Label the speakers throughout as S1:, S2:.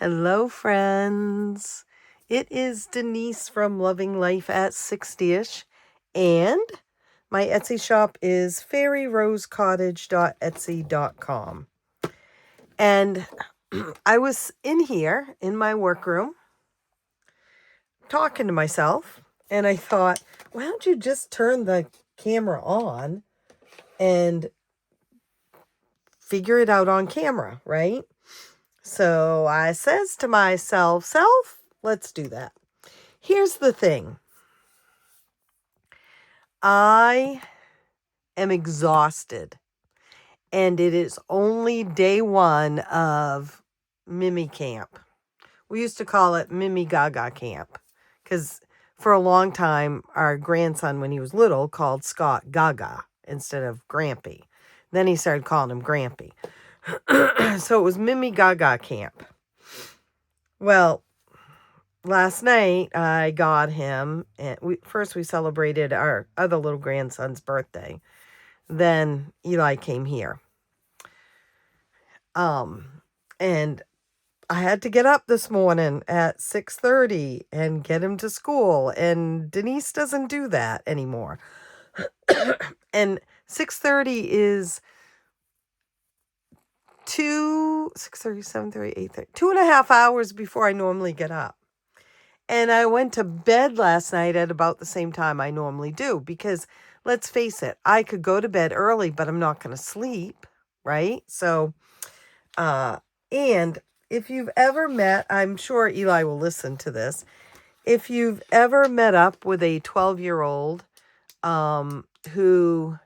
S1: Hello, friends. It is Denise from Loving Life at 60ish, and my Etsy shop is fairyrosecottage.etsy.com. And I was in here in my workroom talking to myself, and I thought, why don't you just turn the camera on and figure it out on camera, right? So I says to myself, let's do that. Here's the thing. I am exhausted, and it is only day one of Mimi Camp. We used to call it Mimi Gaga Camp because for a long time, our grandson, when he was little, called Scott Gaga instead of Grampy. Then he started calling him Grampy. So it was Mimi Gaga Camp. Well, last night I got him, and we celebrated our other little grandson's birthday. Then Eli came here. And I had to get up this morning at 6:30 and get him to school, and Denise doesn't do that anymore. And 6:30 is 6:30, 7:30, 8:30, 2.5 hours before I normally get up. And I went to bed last night at about the same time I normally do, because let's face it, I could go to bed early, but I'm not going to sleep, right? So, and if you've ever met, I'm sure Eli will listen to this. If you've ever met up with a 12-year-old who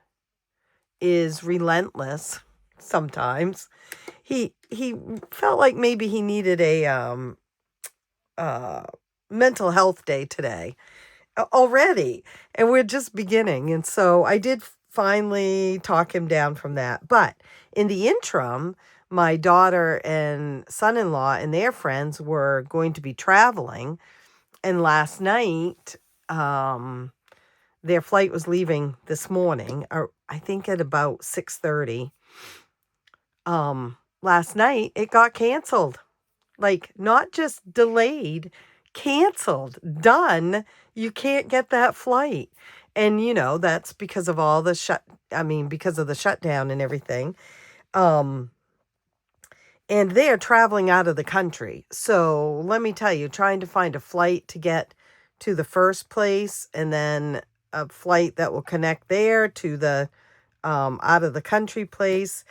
S1: is relentless sometimes, he felt like maybe he needed a mental health day today already, and we're just beginning. And so I did finally talk him down from that. But in the interim, my daughter and son-in-law and their friends were going to be traveling. And last night, their flight was leaving this morning, or I think at about 6:30. Last night, it got canceled. Like, not just delayed, canceled, done. You can't get that flight. And, that's because of all the because of the shutdown and everything. And they're traveling out of the country. So let me tell you, trying to find a flight to get to the first place, and then a flight that will connect there to the out of the country place,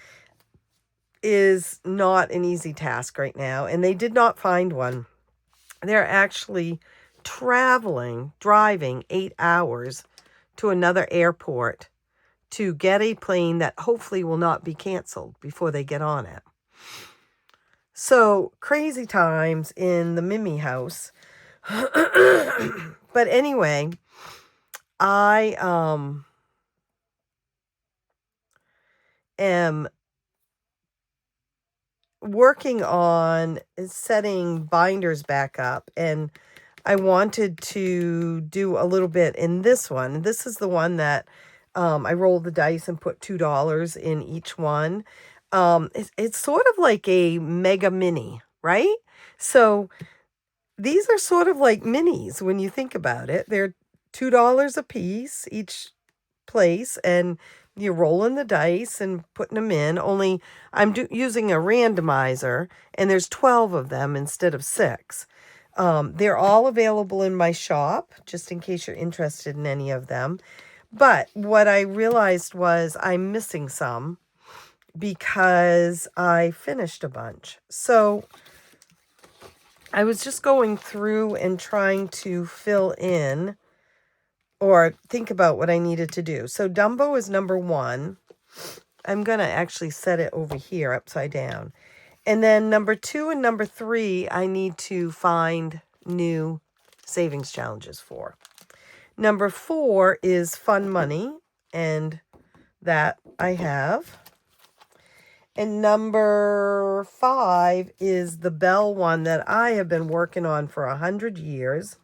S1: is not an easy task right now. And they did not find one. They're actually driving 8 hours to another airport to get a plane that hopefully will not be canceled before they get on it. So crazy times in the Mimi house. But anyway, I am working on setting binders back up, and I wanted to do a little bit in this one. This is the one that I rolled the dice and put $2 in each one. It's sort of like a mega mini, right? So these are sort of like minis when you think about it. They're $2 a piece each place, and you're rolling the dice and putting them in. Only I'm using a randomizer, and there's 12 of them instead of 6. They're all available in my shop, just in case you're interested in any of them. But what I realized was I'm missing some because I finished a bunch. So I was just going through and trying to fill in or think about what I needed to do. So Dumbo is number 1. I'm going to actually set it over here upside down. And then number 2 and number 3, I need to find new savings challenges for. Number 4 is Fun Money, and that I have. And number 5 is the Bell one that I have been working on for 100 years.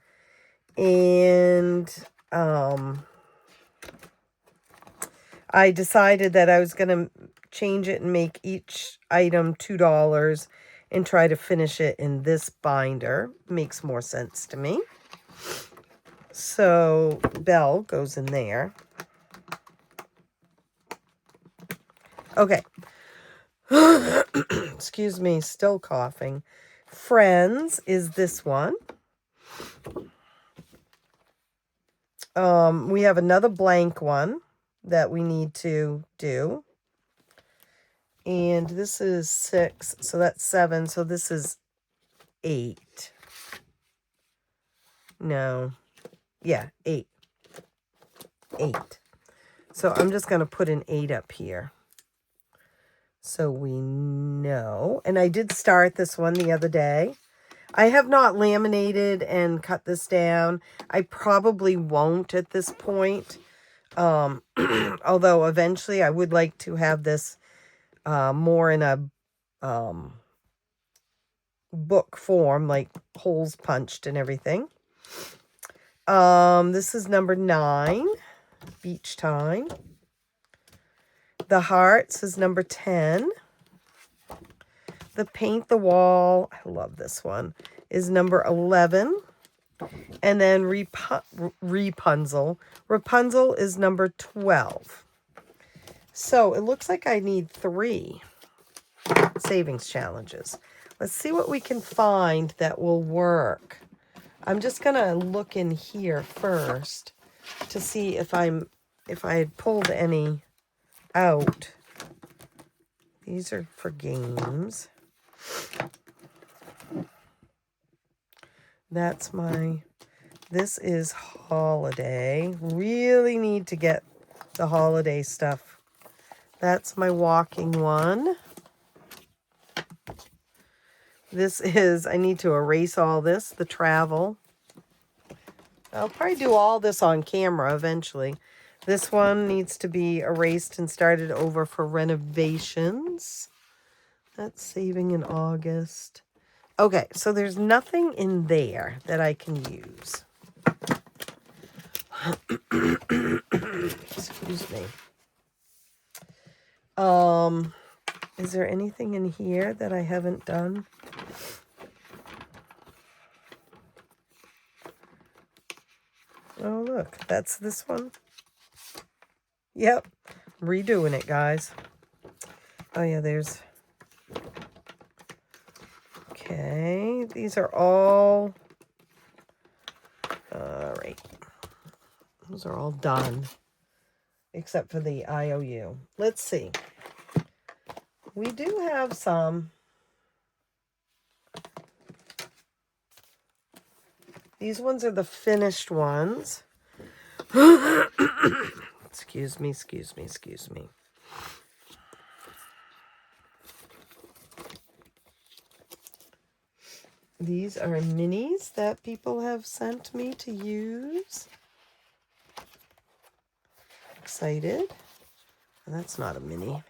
S1: And I decided that I was going to change it and make each item $2, and try to finish it in this binder. Makes more sense to me. So Belle goes in there. Okay. Excuse me, still coughing. Friends is this one. We have another blank one that we need to do. And this is 6, so that's 7, so this is 8. No. Yeah, 8. 8. So I'm just going to put an 8 up here. So we know. And I did start this one the other day. I have not laminated and cut this down. I probably won't at this point. Although eventually I would like to have this more in a book form, like holes punched and everything. This is number 9, Beach Time. The Hearts is number 10. The Paint the Wall, I love this one, is number 11. And then Rapunzel is number 12. So it looks like I need 3 savings challenges. Let's see what we can find that will work. I'm just going to look in here first to see if I had pulled any out. These are for games. That's this is holiday. Really need to get the holiday stuff. That's my walking one. This is, I need to erase all this, the travel. I'll probably do all this on camera eventually. This one needs to be erased and started over for renovations. That's saving in August. Okay, so there's nothing in there that I can use. Excuse me. Is there anything in here that I haven't done? Oh, look, that's this one. Yep, redoing it, guys. Oh, yeah, there's... Okay, these are all... All right. Those are all done, except for the IOU. Let's see. We do have some. These ones are the finished ones. Excuse me. These are minis that people have sent me to use. Excited. Oh, that's not a mini.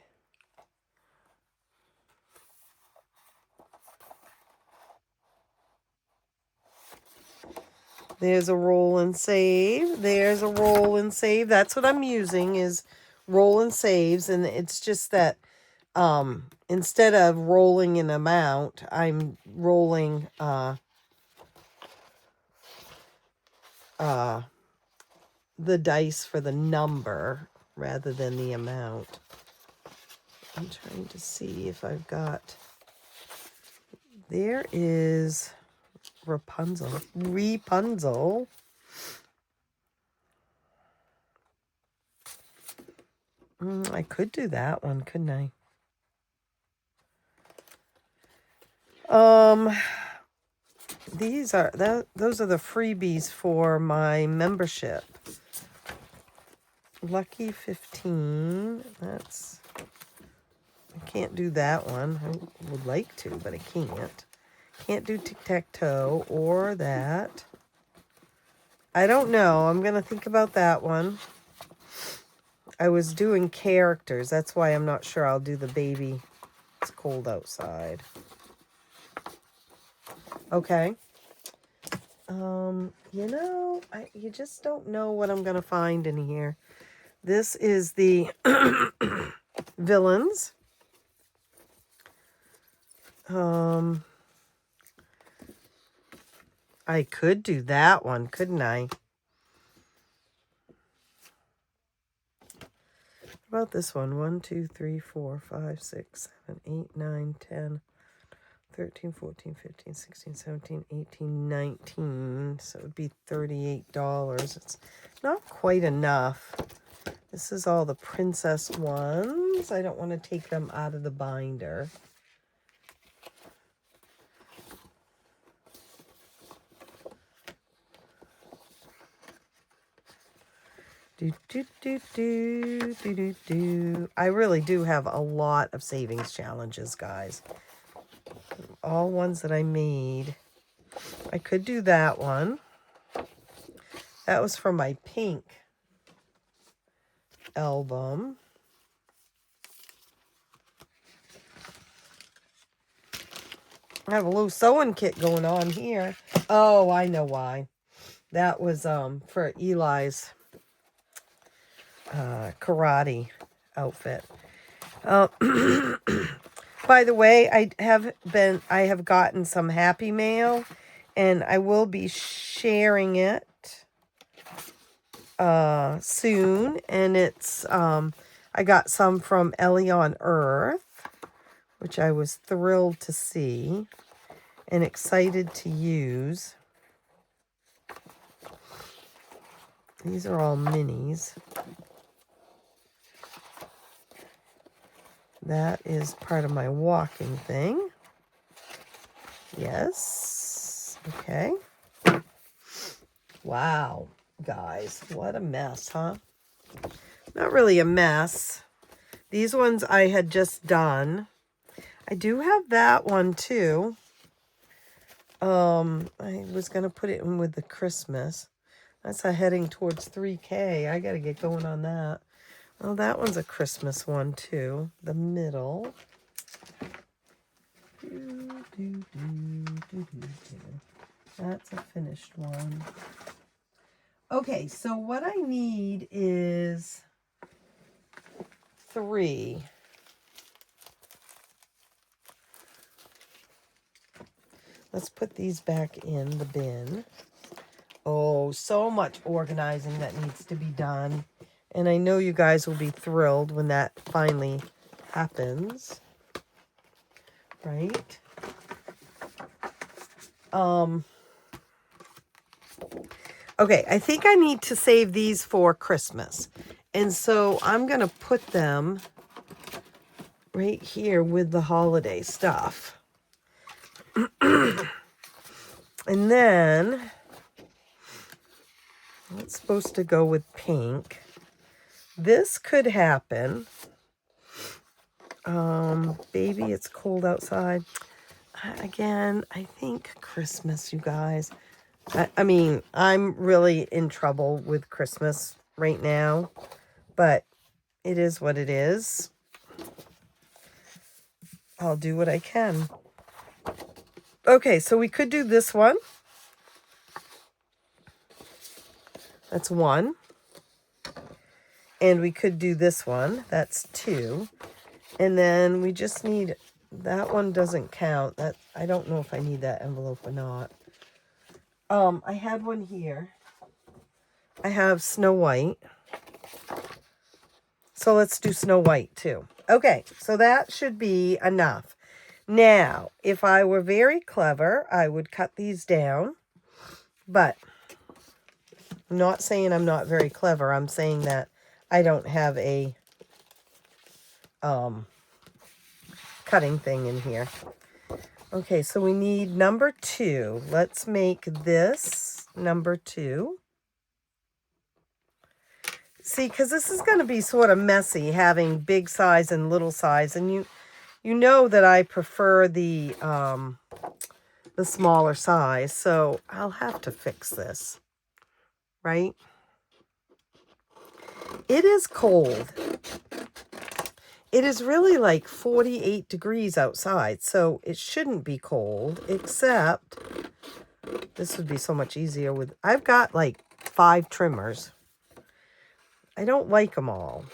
S1: There's a roll and save. There's a roll and save. That's what I'm using, is roll and saves. And it's just that instead of rolling an amount, I'm rolling the dice for the number rather than the amount. I'm trying to see if I've got... There is... Rapunzel. I could do that one, couldn't I? These are those are the freebies for my membership. Lucky 15. That's... I can't do that one. I would like to, but I can't. Can't do tic-tac-toe or that. I don't know. I'm going to think about that one. I was doing characters. That's why I'm not sure I'll do the baby. It's cold outside. Okay. You know, you just don't know what I'm going to find in here. This is the villains. I could do that one, couldn't I? What about this one? 1, 2, 3, 4, 5, 6, 7, 8, 9, 10, 13, 14, 15, 16, 17, 18, 19. So it would be $38. It's not quite enough. This is all the princess ones. I don't want to take them out of the binder. I really do have a lot of savings challenges, guys. All ones that I made. I could do that one. That was from my pink album. I have a little sewing kit going on here. Oh, I know why. That was for Eli's karate outfit. By the way, I have gotten some Happy Mail, and I will be sharing it soon. And it's I got some from Ellie on Earth, which I was thrilled to see and excited to use. These are all minis. That is part of my walking thing. Yes. Okay. Wow, guys. What a mess, huh? Not really a mess. These ones I had just done. I do have that one, too. I was going to put it in with the Christmas. That's heading towards 3K. I got to get going on that. Well, that one's a Christmas one, too. The middle. That's a finished one. Okay, so what I need is 3. Let's put these back in the bin. Oh, so much organizing that needs to be done. And I know you guys will be thrilled when that finally happens. Right? Okay, I think I need to save these for Christmas. And so I'm going to put them right here with the holiday stuff. And then it's supposed to go with pink. This could happen. Baby, it's cold outside. Again, I think Christmas, you guys. I mean, I'm really in trouble with Christmas right now, but it is what it is. I'll do what I can. Okay, so we could do this one. That's 1. And we could do this one. That's 2. And then we just need, that one doesn't count. That I don't know if I need that envelope or not. I had one here. I have Snow White. So let's do Snow White too. Okay, so that should be enough. Now, if I were very clever, I would cut these down. But I'm not saying I'm not very clever. I'm saying that I don't have a cutting thing in here. Okay, so we need number 2. Let's make this number 2. See, because this is going to be sort of messy, having big size and little size. And you know that I prefer the smaller size. So I'll have to fix this, right? It is cold. It is really like 48 degrees outside, so it shouldn't be cold, except this would be so much easier with, I've got like 5 trimmers. I don't like them all,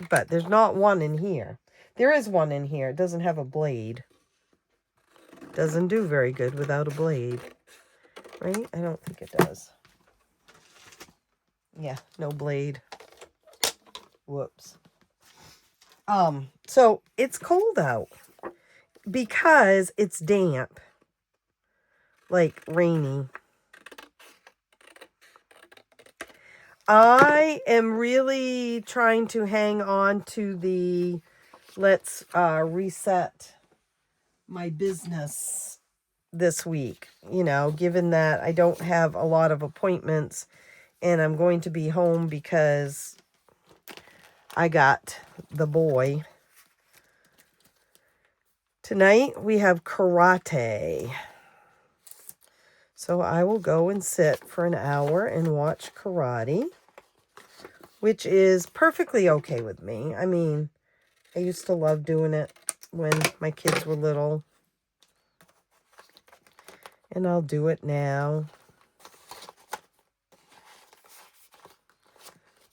S1: but there's not one in here. There is one in here. It doesn't have a blade. Doesn't do very good without a blade, right? I don't think it does. Yeah, no blade. Whoops. So it's cold out because it's damp, like rainy. I am really trying to hang on to the let's reset my business this week, you know, given that I don't have a lot of appointments and I'm going to be home because I got the boy. Tonight we have karate. So I will go and sit for an hour and watch karate, which is perfectly okay with me. I mean, I used to love doing it when my kids were little. And I'll do it now.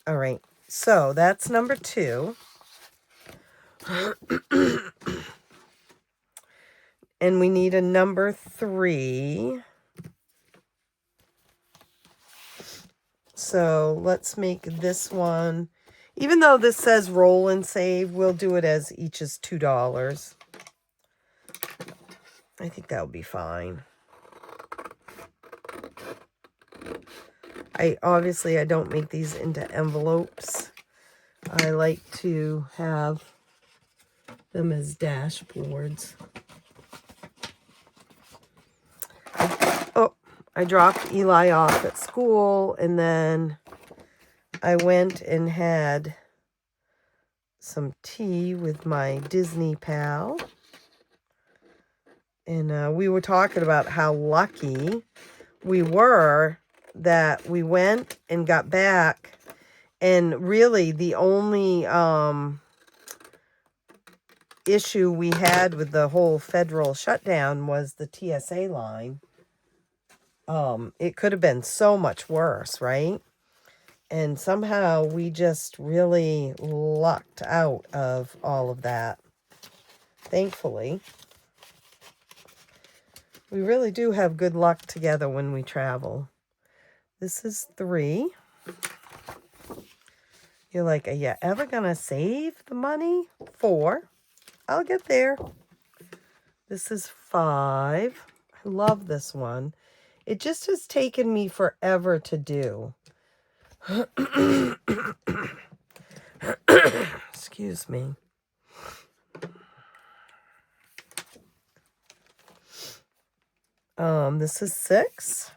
S1: All right. So that's number 2. And we need a number 3. So let's make this one, even though this says roll and save, we'll do it as each is $2. I think that'll be fine. I don't make these into envelopes. I like to have them as dashboards. Oh, I dropped Eli off at school, and then I went and had some tea with my Disney pal. And we were talking about how lucky we were that we went and got back. And really the only issue we had with the whole federal shutdown was the TSA line. It could have been so much worse, right? And somehow we just really lucked out of all of that. Thankfully. We really do have good luck together when we travel. This is 3. You're like, are you ever going to save the money? 4. I'll get there. This is 5. I love this one. It just has taken me forever to do. Excuse me. This is 6.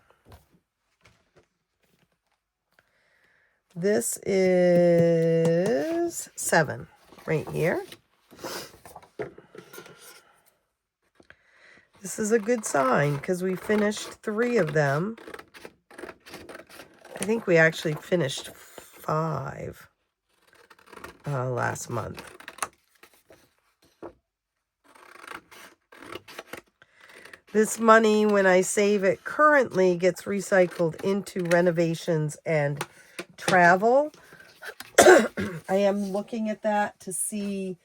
S1: This is 7 right here. This is a good sign because we finished 3 of them. I think we actually finished 5 last month. This money, when I save it currently, gets recycled into renovations and travel. I am looking at that to see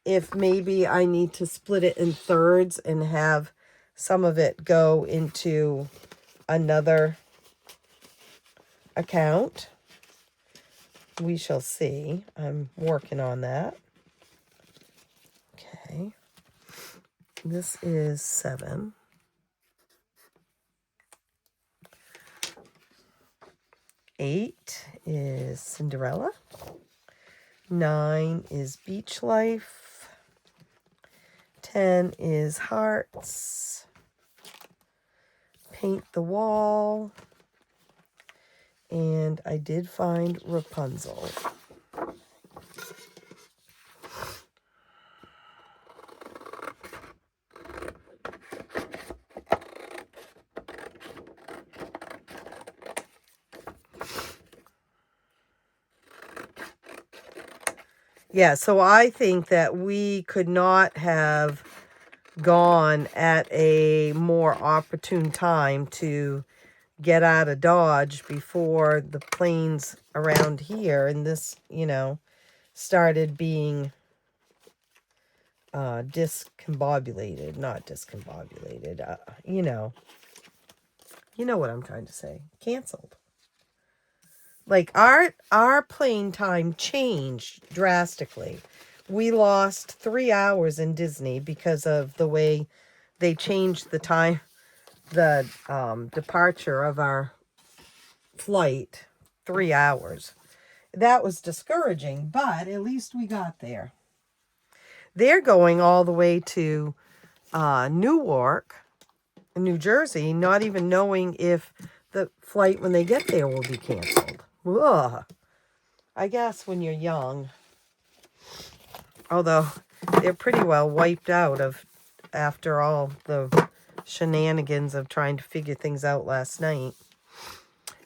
S1: if maybe I need to split it in thirds and have some of it go into another account. We shall see. I'm working on that. Okay. This is 7. 8 is Cinderella. 9 is Beach Life. 10 is Hearts. Paint the Wall. And I did find Rapunzel. Yeah, so I think that we could not have gone at a more opportune time to get out of Dodge before the planes around here and this, started being discombobulated, not discombobulated, you know what I'm trying to say, canceled. Like our plane time changed drastically. We lost 3 hours in Disney because of the way they changed the time, the departure of our flight, 3 hours. That was discouraging, but at least we got there. They're going all the way to Newark, New Jersey, not even knowing if the flight when they get there will be canceled. Ugh. I guess when you're young, although they're pretty well wiped out after all the shenanigans of trying to figure things out last night.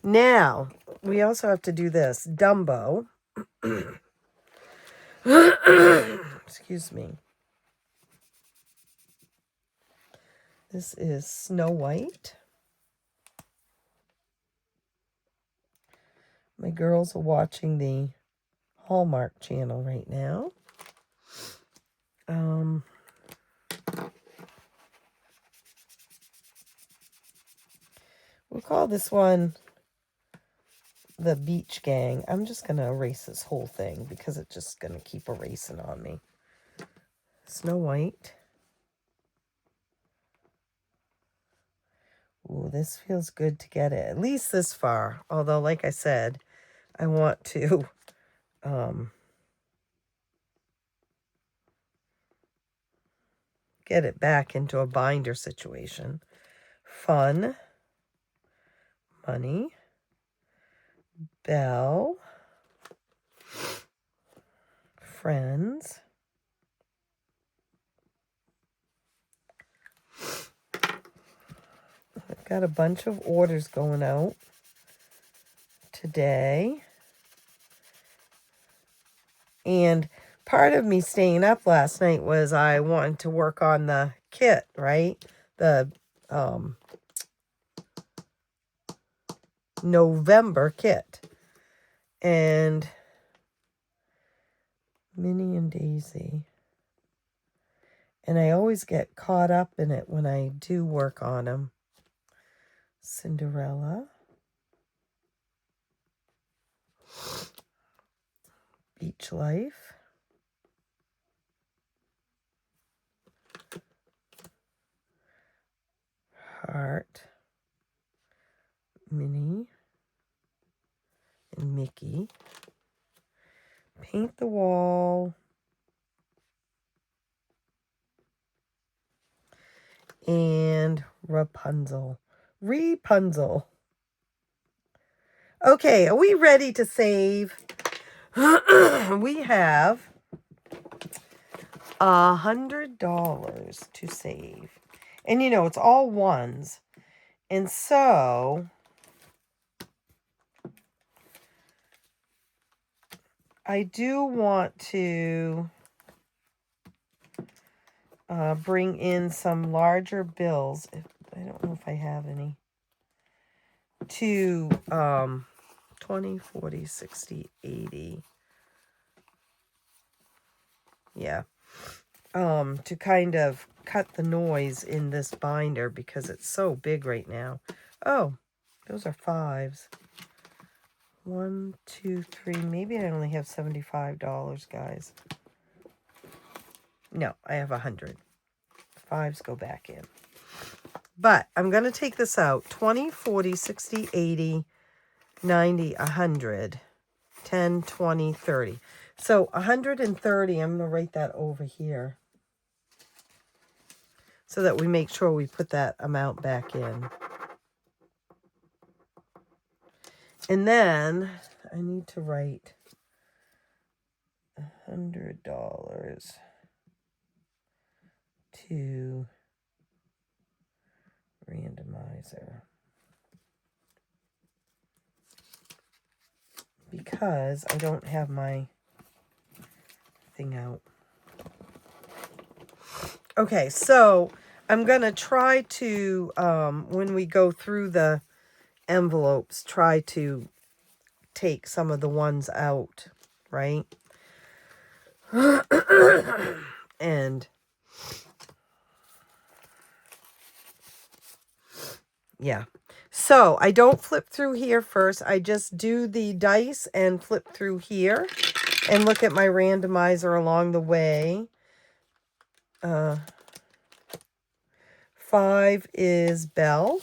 S1: Now, we also have to do this. Dumbo. Excuse me. This is Snow White. My girls are watching the Hallmark channel right now. We'll call this one the Beach Gang. I'm just going to erase this whole thing because it's just going to keep erasing on me. Snow White. Ooh, this feels good to get it, at least this far. Although, like I said, I want to get it back into a binder situation. Fun. Money. Belle. Friends. I've got a bunch of orders going out today. And part of me staying up last night was I wanted to work on the kit, right? The November kit. And Minnie and Daisy. And I always get caught up in it when I do work on them. Cinderella. Beach Life. Heart. Minnie. And Mickey. Paint the Wall. And Rapunzel. Okay, are we ready to save? We have $100 to save. And you know, it's all ones. And so I do want to bring in some larger bills. I don't know if I have any. To 20, 40, 60, 80. Yeah. To kind of cut the noise in this binder because it's so big right now. Oh, those are fives. 1, 2, 3. Maybe I only have $75, guys. No, I have 100. Fives go back in. But I'm going to take this out. 20, 40, 60, 80, 90, 100, 10, 20, 30. So 130, I'm going to write that over here so that we make sure we put that amount back in. And then I need to write $100 to randomizer. Because I don't have my thing out. Okay, so I'm going to try to, when we go through the envelopes, try to take some of the ones out, right? And yeah. So I don't flip through here first. I just do the dice and flip through here and look at my randomizer along the way. 5 is Belle,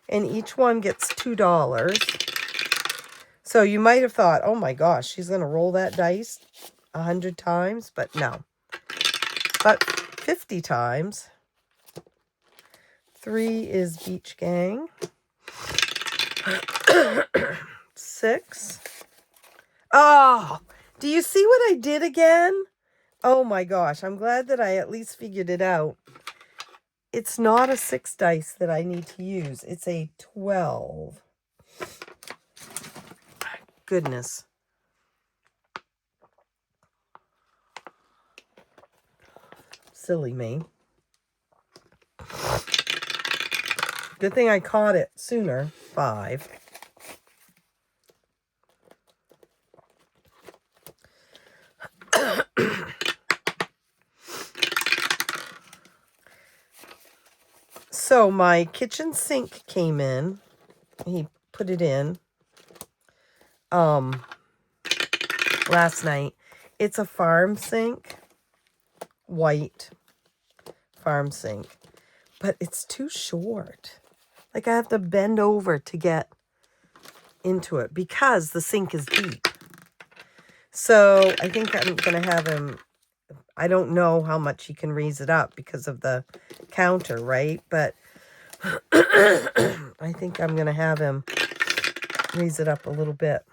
S1: and each one gets $2. So you might have thought, oh my gosh, she's going to roll that dice 100 times, but no. But 50 times. 3 is Beach Gang. 6. Oh, do you see what I did again? Oh my gosh, I'm glad that I at least figured it out. It's not a 6 dice that I need to use. It's a 12. Goodness. Silly me. Good thing I caught it sooner. 5. So my kitchen sink came in. He put it in last night. It's a farm sink. White farm sink. But it's too short. Like I have to bend over to get into it because the sink is deep. So I think I'm going to have him, I don't know how much he can raise it up because of the counter, right? But I think I'm going to have him raise it up a little bit.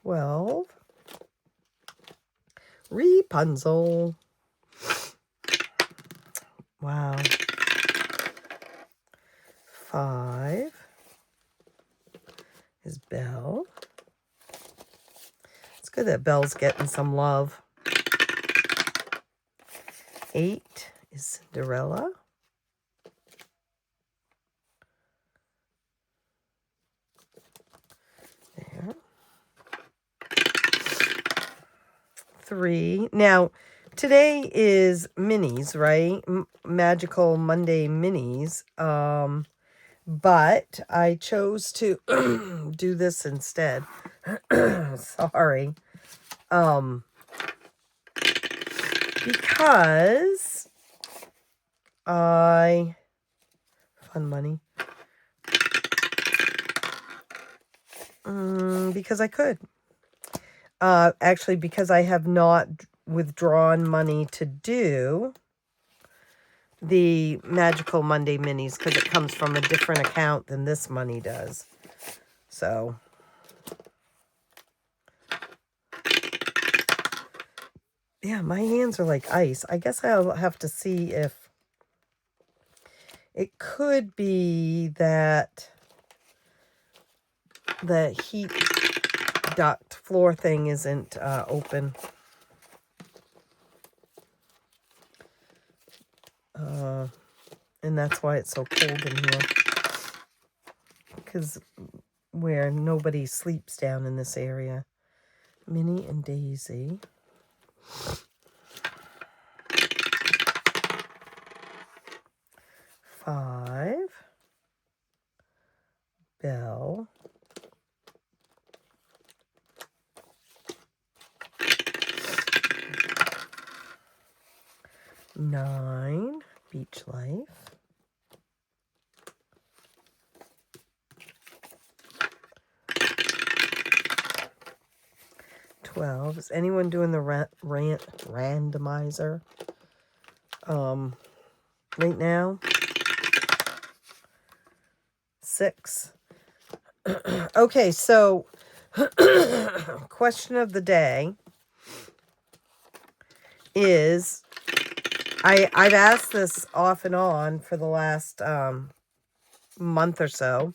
S1: 12. Rapunzel. Wow. 5 is Belle. It's good that Belle's getting some love. 8 is Cinderella. There. 3. Now, today is minis, right? Magical Monday minis. But I chose to do this instead. Sorry. Because fun money. Because I could. Actually, because I have not withdrawn money to do the Magical Monday minis because it comes from a different account than this money does. So, yeah, my hands are like ice. I guess I'll have to see if it could be that the heat duct floor thing isn't open. And that's why it's so cold in here. Because where nobody sleeps down in this area. Minnie and Daisy. 5. Belle. 9. Beach Life. 12. Is anyone doing the randomizer right now? 6. Okay, so question of the day is, I've asked this off and on for the last month or so.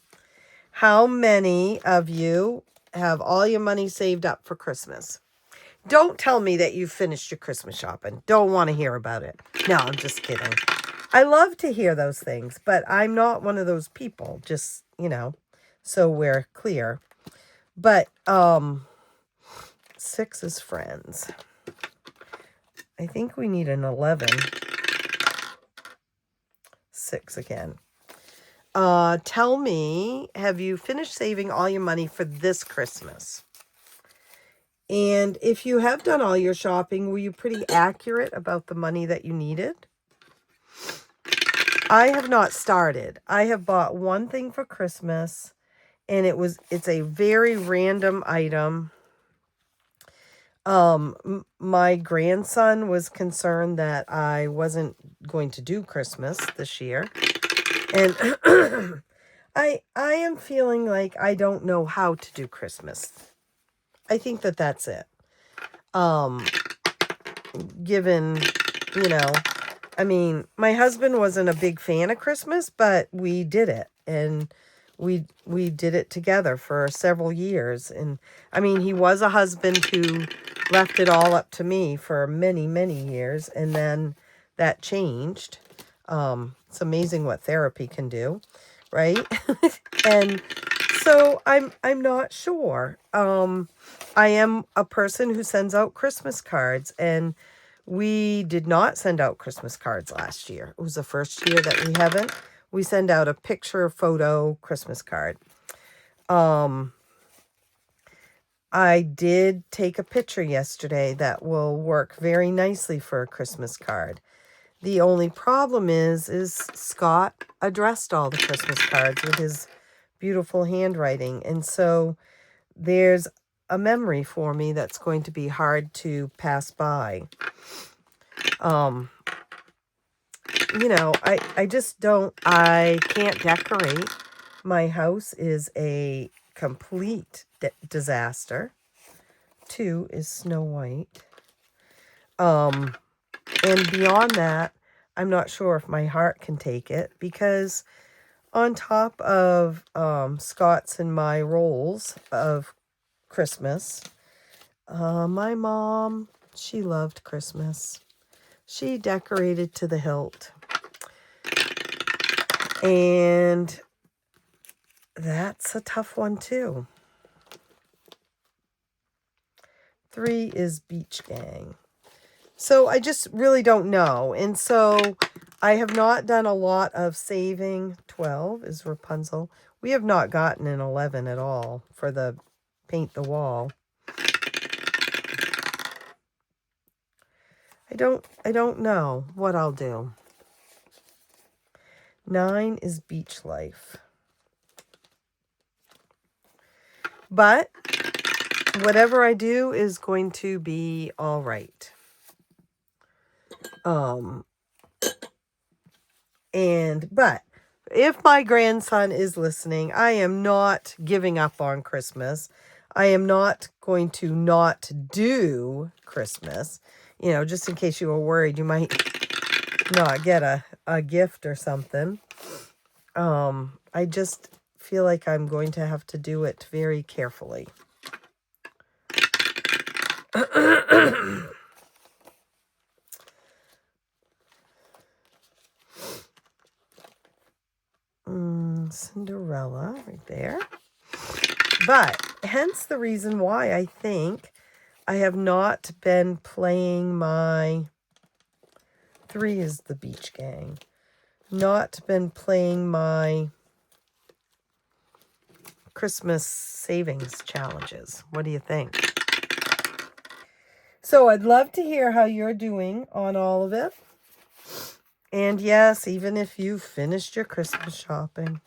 S1: How many of you have all your money saved up for Christmas? Don't tell me that you've finished your Christmas shopping. Don't want to hear about it. No, I'm just kidding. I love to hear those things, but I'm not one of those people. Just, so we're clear. But 6 is Friends. I think we need an 11. 6 again. Tell me, have you finished saving all your money for this Christmas? And if you have done all your shopping, were you pretty accurate about the money that you needed? I have not started. I have bought one thing for Christmas, and it's a very random item. My grandson was concerned that I wasn't going to do Christmas this year. And I am feeling like I don't know how to do Christmas. I think that that's it. Given, you know, I mean, my husband wasn't a big fan of Christmas, but we did it, and we did it together for several years. And I mean, he was a husband who left it all up to me for many, many years, and then that changed. It's amazing what therapy can do, right? And so I'm not sure. I am a person who sends out Christmas cards, and we did not send out Christmas cards last year. It was the first year that we haven't. We send out a picture photo Christmas card. I did take a picture yesterday that will work very nicely for a Christmas card. The only problem is Scott addressed all the Christmas cards with his beautiful handwriting. And so there's a memory for me that's going to be hard to pass by. You know, I just don't, I can't decorate. My house is a complete disaster. 2 is Snow White. And beyond that, I'm not sure if my heart can take it, because on top of Scott's and my rolls of Christmas, my mom, she loved Christmas. She decorated to the hilt. And that's a tough one too. 3 is Beach Gang. So I just really don't know. And so I have not done a lot of saving. 12 is Rapunzel. We have not gotten an 11 at all for the paint the wall. I don't know what I'll do. 9 is Beach Life. But whatever I do is going to be all right. But if my grandson is listening, I am not giving up on Christmas. I am not going to not do Christmas. You know, just in case you were worried, you might not get a gift or something. I just feel like I'm going to have to do it very carefully. Cinderella right there. But hence the reason why I think I have not been playing my 3 is the Beach Gang. Not been playing my Christmas savings challenges. What do you think? So I'd love to hear how you're doing on all of it. And yes, even if you finished your Christmas shopping.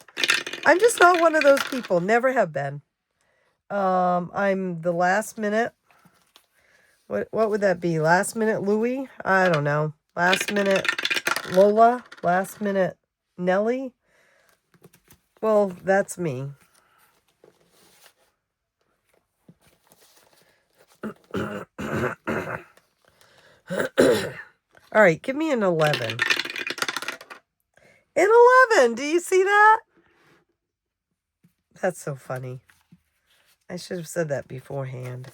S1: I'm just not one of those people. Never have been. I'm the last minute. What would that be? Last minute Louie? I don't know. Last minute Lola? Last minute Nellie? Well, that's me. All right, give me an 11. An 11! Do you see that? That's so funny. I should have said that beforehand.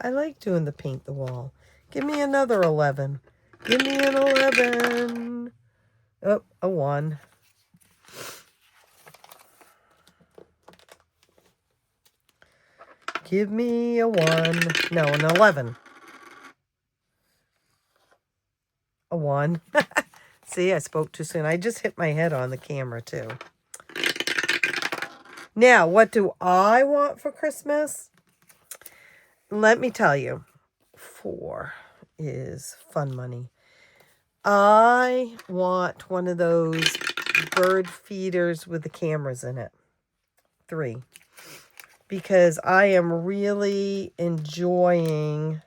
S1: I like doing the paint the wall. Give me another 11. Give me an 11. Oh, a 1. Give me a 1. No, an 11. A 1. See, I spoke too soon. I just hit my head on the camera, too. Now, what do I want for Christmas? Let me tell you. 4 is fun money. I want one of those bird feeders with the cameras in it. 3. Because I am really enjoying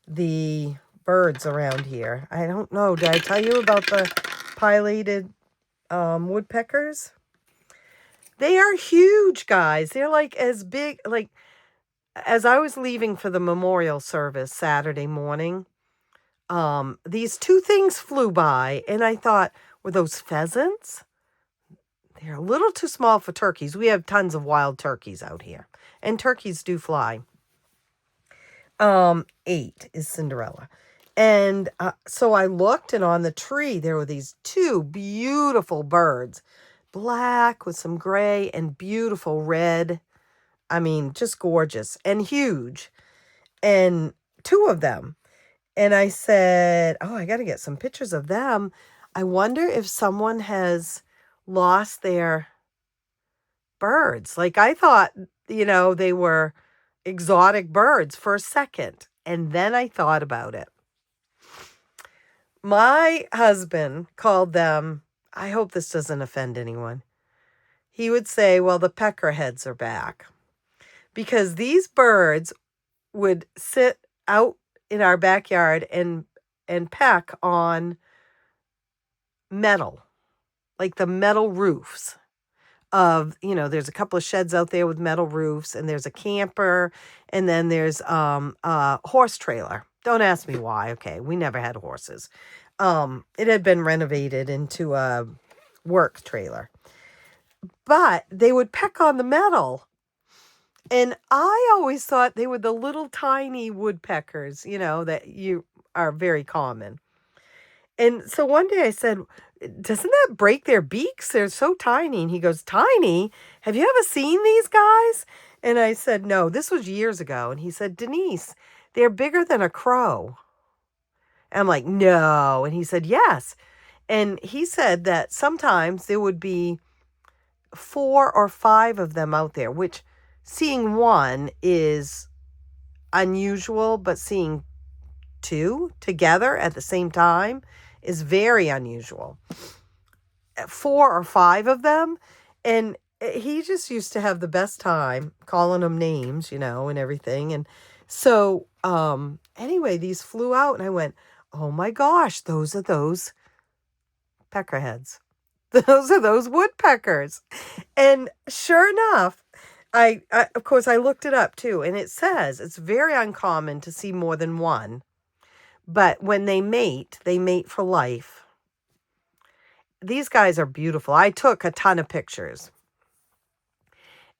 S1: the birds around here. I don't know. Did I tell you about the pileated woodpeckers? They are huge, guys. They're like as big, like as I was leaving for the memorial service Saturday morning, these 2 things flew by and I thought, were those pheasants? They're a little too small for turkeys. We have tons of wild turkeys out here, and turkeys do fly. 8 is Cinderella. And so I looked, and on the tree, there were these 2 beautiful birds, black with some gray and beautiful red. I mean, just gorgeous and huge. And 2 of them. And I said, oh, I got to get some pictures of them. I wonder if someone has lost their birds. Like I thought, they were exotic birds for a second. And then I thought about it. My husband called them, I hope this doesn't offend anyone. He would say, well, the peckerheads are back. Because these birds would sit out in our backyard and peck on metal, like the metal roofs of, there's a couple of sheds out there with metal roofs, and there's a camper, and then there's a horse trailer. Don't ask me why. Okay, we never had horses. It had been renovated into a work trailer. But they would peck on the metal. And I always thought they were the little tiny woodpeckers, that you are very common. And so one day I said, doesn't that break their beaks? They're so tiny. And he goes, tiny? Have you ever seen these guys? And I said, no, this was years ago. And he said, Denise, they're bigger than a crow. And I'm like, no. And he said, yes. And he said that sometimes there would be 4 or 5 of them out there, which seeing one is unusual, but seeing 2 together at the same time is very unusual. 4 or 5 of them, and he just used to have the best time calling them names, and everything. And so anyway, these flew out, and I went, oh my gosh, those are those peckerheads. Those are those woodpeckers. And sure enough, I of course, I looked it up too, and it says it's very uncommon to see more than one. But when they mate for life. These guys are beautiful. I took a ton of pictures.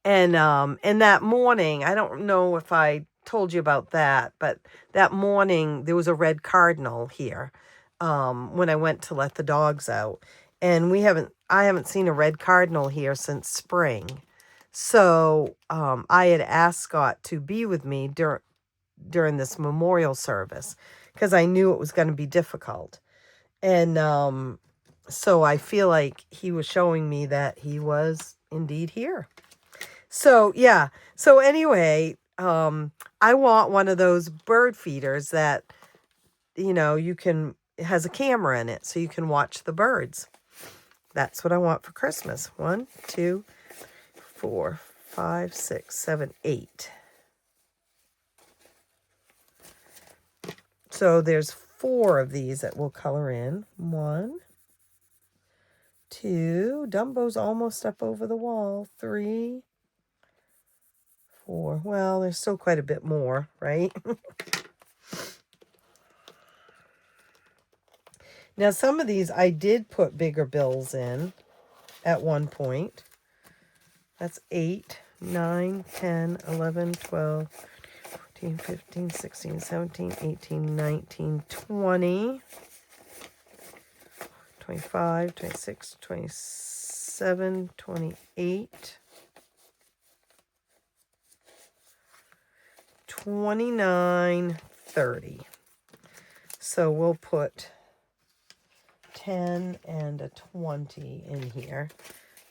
S1: And that morning, I don't know if I told you about that, but that morning there was a red cardinal here when I went to let the dogs out. And I haven't seen a red cardinal here since spring. So I had asked Scott to be with me during this memorial service because I knew it was going to be difficult. And so I feel like he was showing me that he was indeed here. So, yeah. So anyway, I want one of those bird feeders that, it has a camera in it so you can watch the birds. That's what I want for Christmas. 1, 2, 4, 5, 6, 7, 8. So there's 4 of these that we'll color in. 1, 2. Dumbo's almost up over the wall. 3, 4. Well, there's still quite a bit more, right? Now, some of these I did put bigger bills in at one point. That's 8, 9, 10, 11, 12, 14, 15, 16, 17, 18, 19, 20, 25, 26, 27, 28, 29, 30. So we'll put 10 and a 20 in here.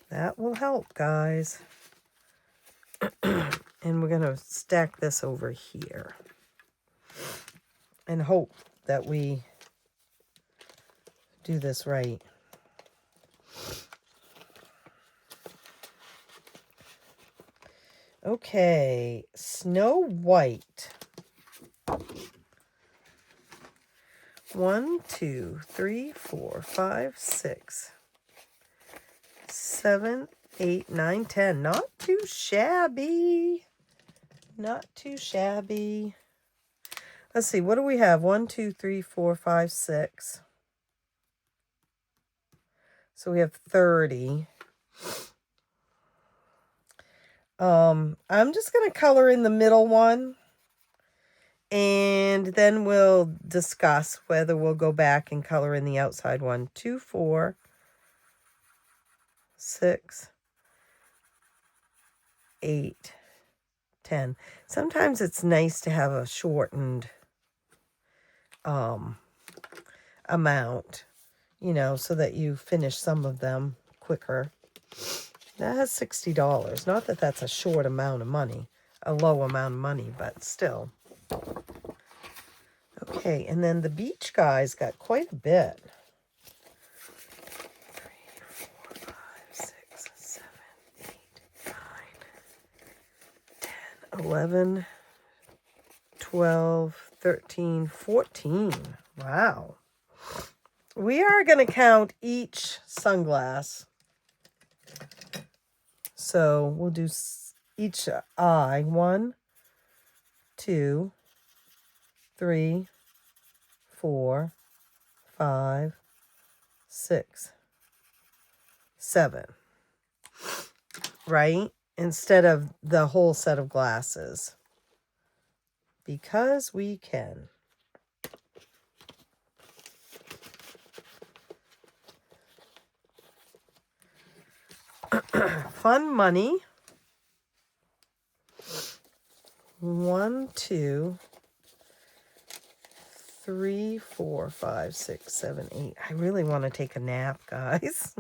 S1: That will help, guys. And we're going to stack this over here and hope that we do this right. Okay, Snow White. 1, 2, 3, 4, 5, 6, 7, 8, 9, 10. Not too shabby. Not too shabby. Let's see, what do we have? 1, 2, 3, 4, 5, 6. So we have 30. I'm just going to color in the middle one. And then we'll discuss whether we'll go back and color in the outside one. 2, 4, 6, 8, 10. Sometimes it's nice to have a shortened amount, you know, so that you finish some of them quicker. That has $60. Not that that's a short amount of money, a low amount of money, but still. Okay, and then the beach guys got quite a bit. 3, 4, 5, 6, 7, 8, 9, 10, 11, 12, 13, 14. Wow. We are going to count each sunglass. So we'll do each eye. 1, 2, 3, 4, 5, 6, 7. Right? Instead of the whole set of glasses. Because we can. Fun money. 1, 2, 3, 4, 5, 6, 7, 8. I really want to take a nap, guys.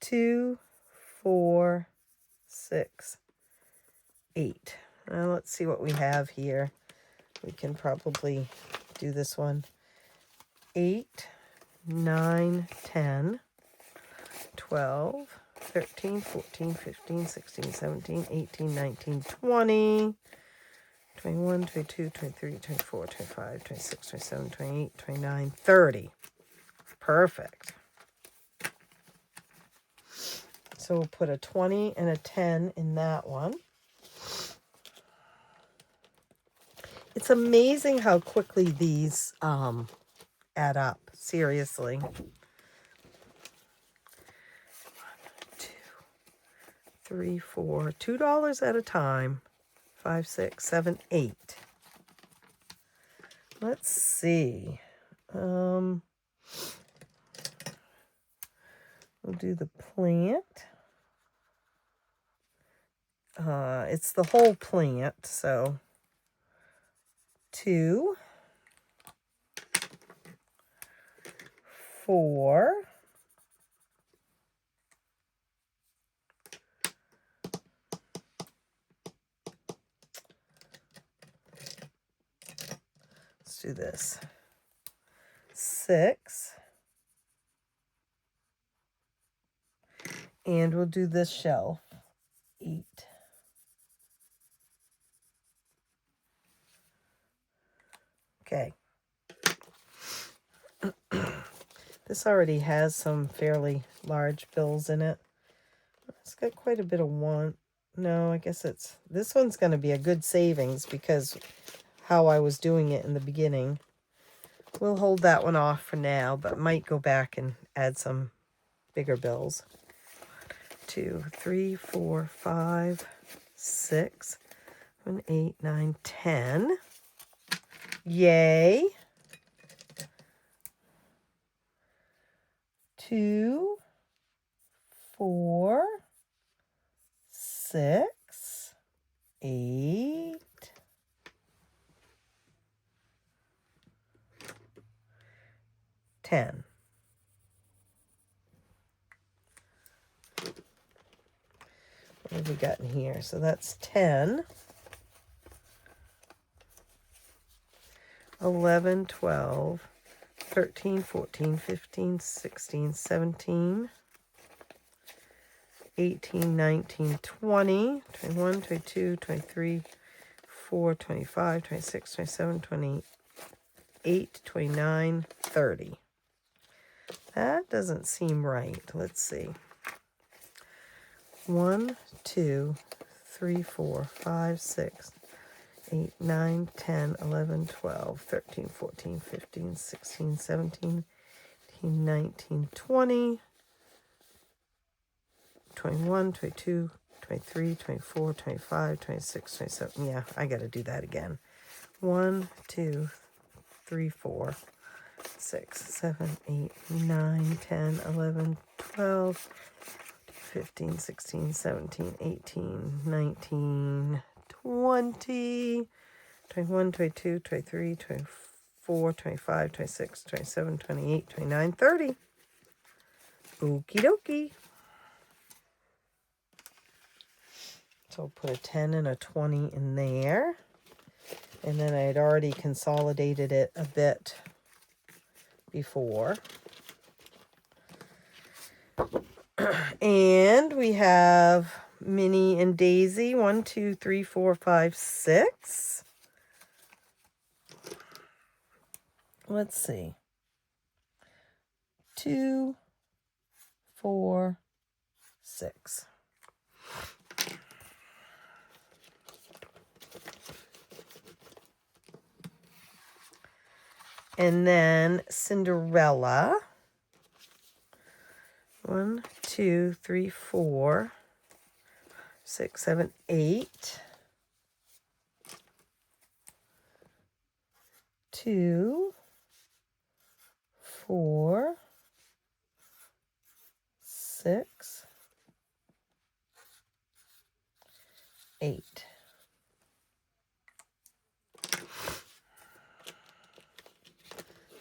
S1: 2, 4, 6, 8. Now let's see what we have here. We can probably do this one. 8, 9, 10, 12, 13, 14, 15, 16, 17, 18, 19, 20, 21, 22, 23, 24, 25, 26, 27, 28, 29, 30. Perfect. So we'll put a 20 and a 10 in that one. It's amazing how quickly these add up. Seriously. 1, 2, 3, 4. $2 at a time. 5, 6, 7, 8. Let's see. We'll do the plant. It's the whole plant, so 2, 4, 6, and we'll do this shelf. 8. Okay. This already has some fairly large bills in it. It's got quite a bit of one. No, I guess this one's going to be a good savings because how I was doing it in the beginning. We'll hold that one off for now, but might go back and add some bigger bills. 2, 3, 4, 5, 6, 7, 8, 9, 10. Yay. 2, 4, 6, 8, 10. What have we got in here? So that's 10, 11, 12, 13, 14, 15, 16, 17, 18, 19, 20, 21, 22, 23, 24, 25, 26, 27, 28, 29, 30. That doesn't seem right. Let's see. 1, 2, 3, 4, 5, 6, 8, 9, 10, 11, 12, 13, 14, 15, 16, 17, 18, 19, 20, 21, 22, 23, 24, 25, 26, 27. Yeah, I got to do that again. 1, 2, 3, 4, 6, 7, 8, 9, 10, 11, 12, 15, 16, 17, 18, 19, 20, 21, 22, 23, 24, 25, 26, 27, 28, 29, 30. Okie dokie. So I'll put a 10 and a 20 in there. And then I had already consolidated it a bit before. And we have Minnie and Daisy. 1, 2, 3, 4, 5, 6. Let's see. 2, 4, 6. And then Cinderella. 1, 2, 3, 4, 6, 7, 8. 2, 4, 6, 8.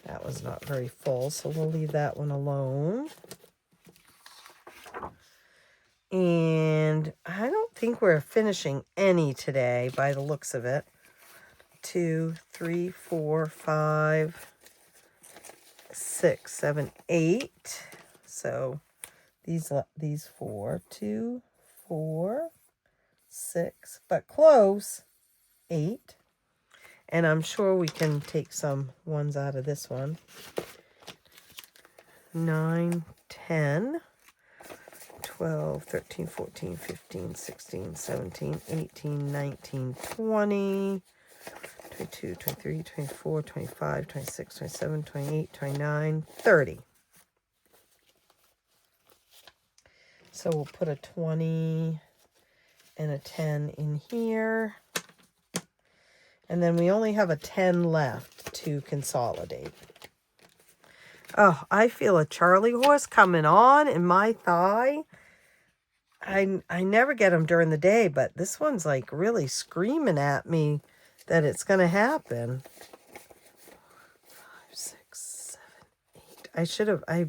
S1: That was not very full, so we'll leave that one alone. And I don't think we're finishing any today by the looks of it. 2, 3, 4, 5, 6, 7, 8. So these 4, 2, 4, 6, but close, 8. And I'm sure we can take some ones out of this one. 9, 10, 12, 13, 14, 15, 16, 17, 18, 19, 20, 22, 23, 24, 25, 26, 27, 28, 29, 30. So we'll put a 20 and a 10 in here. And then we only have a 10 left to consolidate. Oh, I feel a Charlie horse coming on in my thigh. I never get them during the day, but this one's like really screaming at me that it's going to happen. 5, 6, 7, 8. I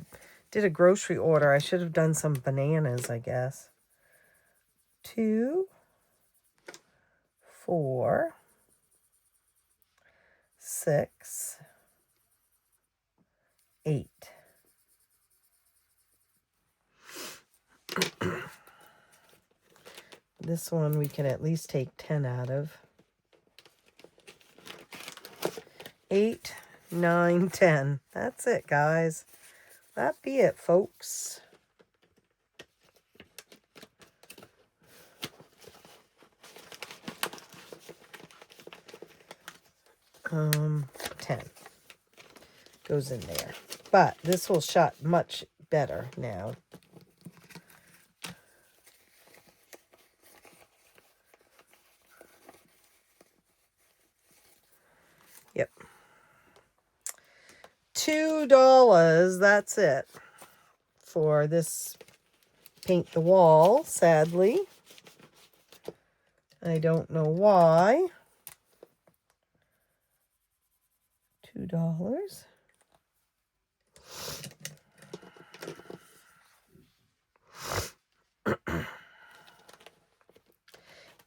S1: did a grocery order. I should have done some bananas, I guess. 2, 4, 6, 8. This one we can at least take 10 out of. 8, 9, 10. That's it, guys. That be it, folks. Um, 10 goes in there. But this will shut much better now. Yep. $2, that's it for this paint the wall, sadly. I don't know why. $2.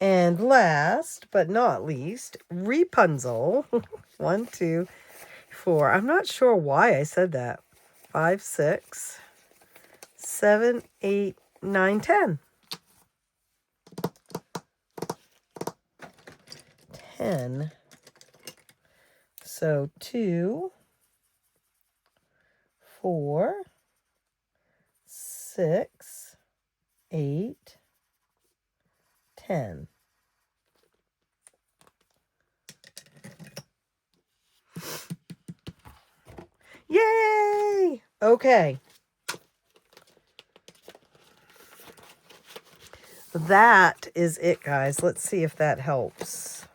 S1: And last but not least, Rapunzel. 1, 2, 4. I'm not sure why I said that. 5, 6, 7, 8, 9, 10. 10. So 2, 4, 6, 8, 10. Yay! Okay. That is it, guys. Let's see if that helps.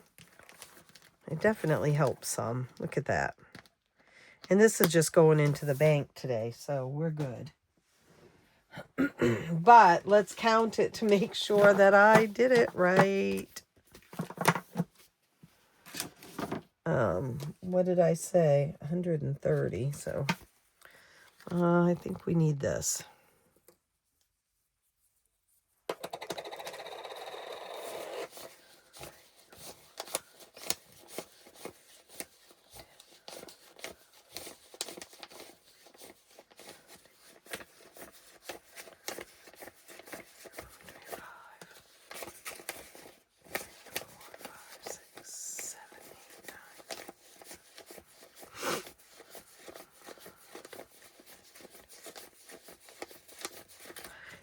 S1: It definitely helps some. Look at that. And this is just going into the bank today, so we're good. But let's count it to make sure that I did it right. What did I say? 130. So I think we need this.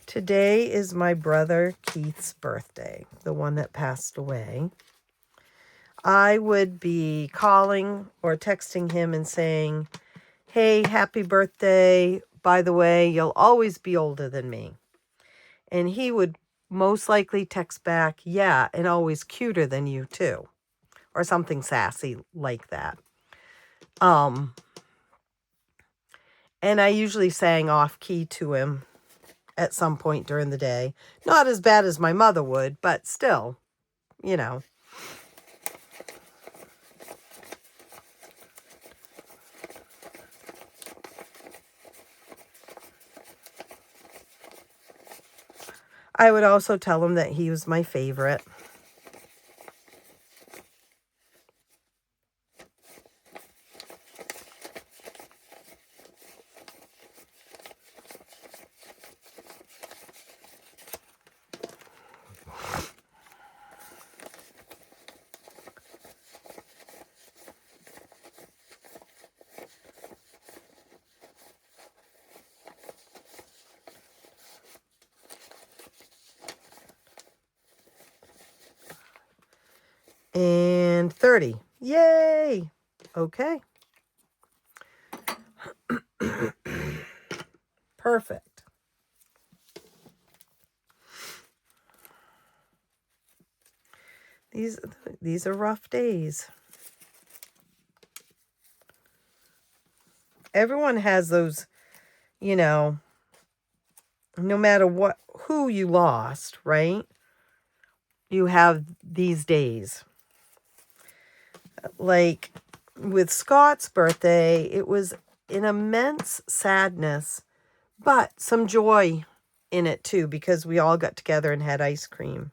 S1: Today is my brother Keith's birthday, the one that passed away. I would be calling or texting him and saying, hey, happy birthday. By the way, you'll always be older than me. And he would most likely text back, yeah, and always cuter than you too. Or something sassy like that. And I usually sang off key to him at some point during the day. Not as bad as my mother would, but still, you know. I would also tell him that he was my favorite. And 30. Yay! Okay. Perfect. These are rough days. Everyone has those, you know, no matter who you lost, right? You have these days. Like with Scott's birthday, it was an immense sadness, but some joy in it too, because we all got together and had ice cream.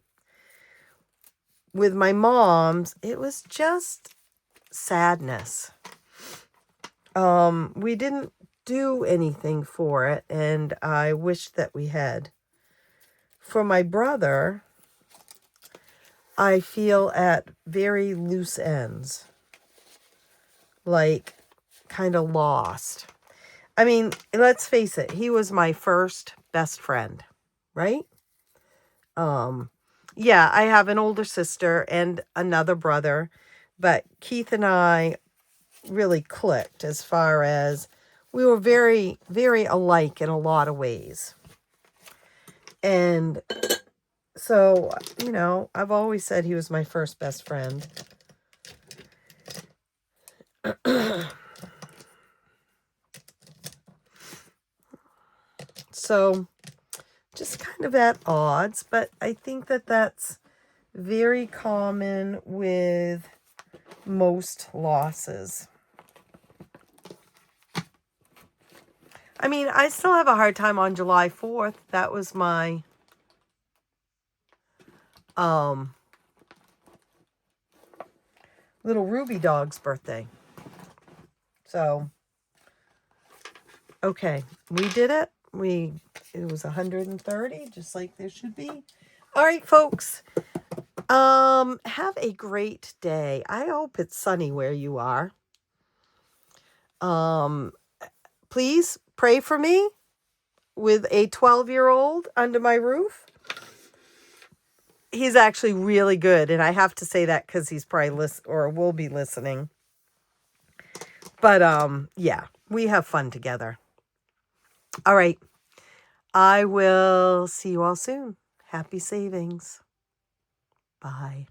S1: With my mom's, it was just sadness. We didn't do anything for it, and I wish that we had. For my brother, I feel at very loose ends. Like, kind of lost. I mean, let's face it, he was my first best friend, right? Yeah, I have an older sister and another brother, but Keith and I really clicked as far as we were very, very alike in a lot of ways. And so, you know, I've always said he was my first best friend. So, just kind of at odds, but I think that that's very common with most losses. I mean, I still have a hard time on July 4th. That was my little Ruby dog's birthday. So, okay, we did it. It was 130, just like there should be. All right, folks. Have a great day. I hope it's sunny where you are. Please pray for me with a 12-year-old under my roof. He's actually really good, and I have to say that because he's probably will be listening. But yeah, we have fun together. All right. I will see you all soon. Happy savings. Bye.